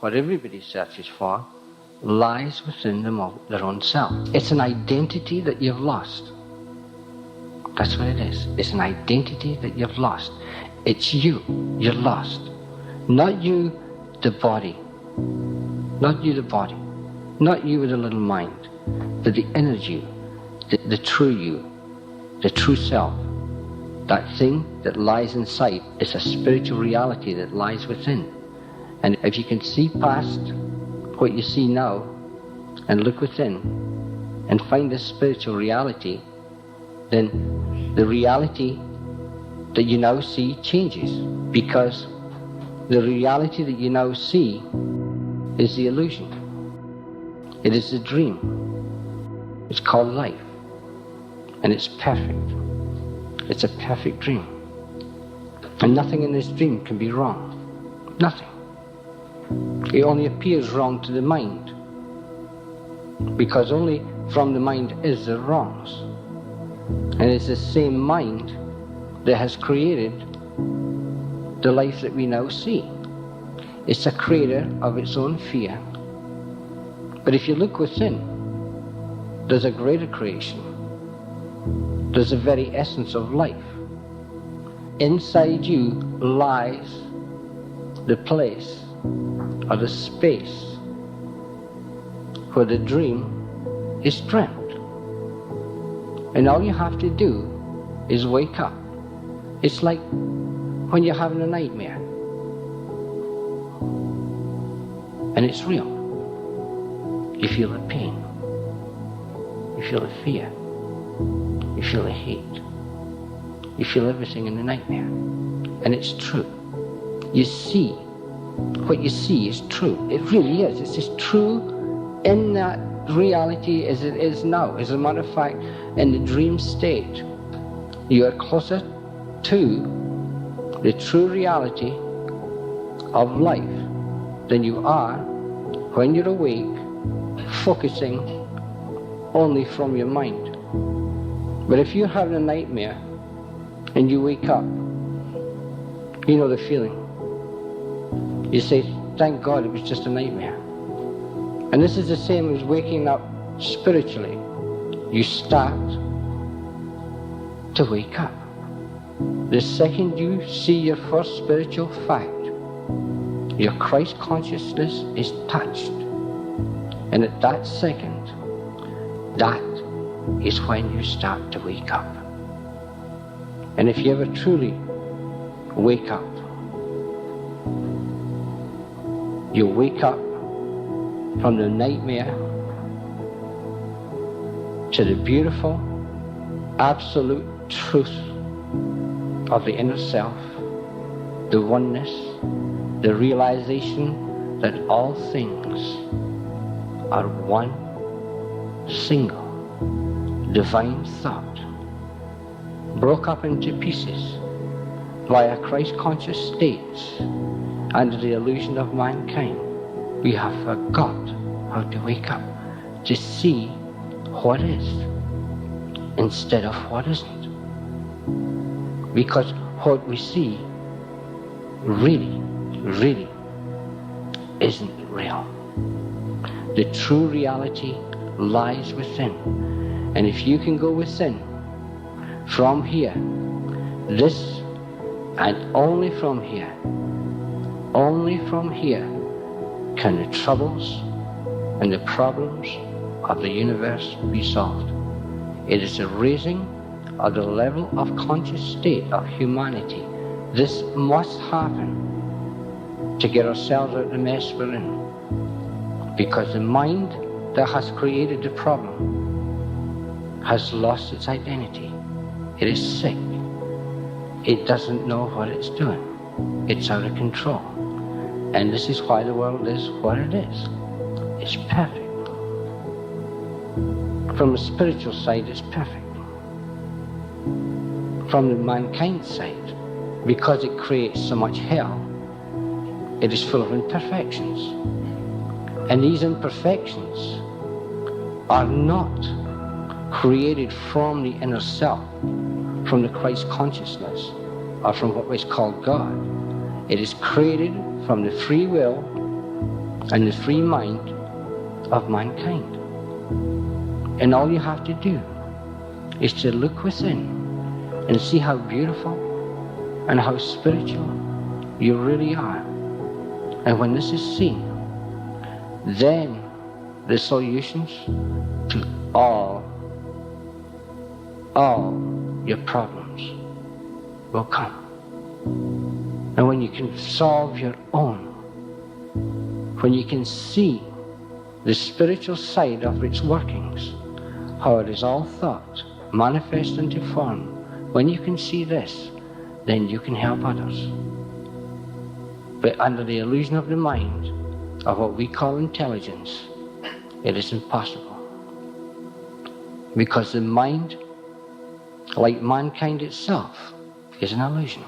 what everybody searches for, lies within their own self. It's an identity that you've lost. That's what it is. It's an identity that you've lost. It's you. You're lost. Not you, the body. Not you, the body. Not you with a little mind. But the inner you. The true you. The true self. That thing that lies inside is a spiritual reality that lies within. And if you can see past what you see now and look within and find this spiritual reality, then the reality that you now see changes, because the reality that you now see is the illusion. It is the dream. It's called life, and it's perfect. It's a perfect dream, and nothing in this dream can be wrong. Nothing. It only appears wrong to the mind, because only from the mind is there wrongs. And it's the same mind that has created the life that we now see. It's a creator of its own fear. But if you look within, there's a greater creation. There's the very essence of life. Inside you lies the place or the space where the dream is dreamt. And all you have to do is wake up. It's like when you're having a nightmare. And it's real. You feel the pain. You feel the fear. You feel the hate. You feel everything in the nightmare. And it's true. You see. What you see is true. It really is. It's as true in that reality as it is now. As a matter of fact, in the dream state, you are closer to the true reality of life than you are when you're awake, focusing only from your mind. But if you're having a nightmare and you wake up, you know the feeling. You say, thank God it was just a nightmare. And this is the same as waking up spiritually. You start to wake up. The second you see your first spiritual fact, your Christ consciousness is touched. And at that second, that is when you start to wake up. And if you ever truly wake up, you wake up from the nightmare to the beautiful, absolute truth of the inner self, the oneness, the realization that all things are one single divine thought, broke up into pieces via Christ conscious states under the illusion of mankind. We have forgot how to wake up to see what is instead of what isn't. Because what we see really isn't real. The true reality lies within. And if you can go within from here, this and only from here can the troubles and the problems of the universe be solved. It is a raising of the level of conscious state of humanity. This must happen to get ourselves out of the mess we're in. Because the mind that has created the problem has lost its identity. It is sick. It doesn't know what it's doing. It's out of control. And this is why the world is what it is. It's perfect. From the spiritual side, it's perfect. From the mankind side, because it creates so much hell, it is full of imperfections. And these imperfections are not created from the inner self, from the Christ consciousness, or from what is called God. It is created from the free will and the free mind of mankind. And all you have to do is to look within and see how beautiful and how spiritual you really are. And when this is seen, then the solutions to all your problems will come. And when you can solve your own, when you can see the spiritual side of its workings, how it is all thought, manifest into form, when you can see this, then you can help others. But under the illusion of the mind, of what we call intelligence, it is impossible. Because the mind, like mankind itself, is an illusion.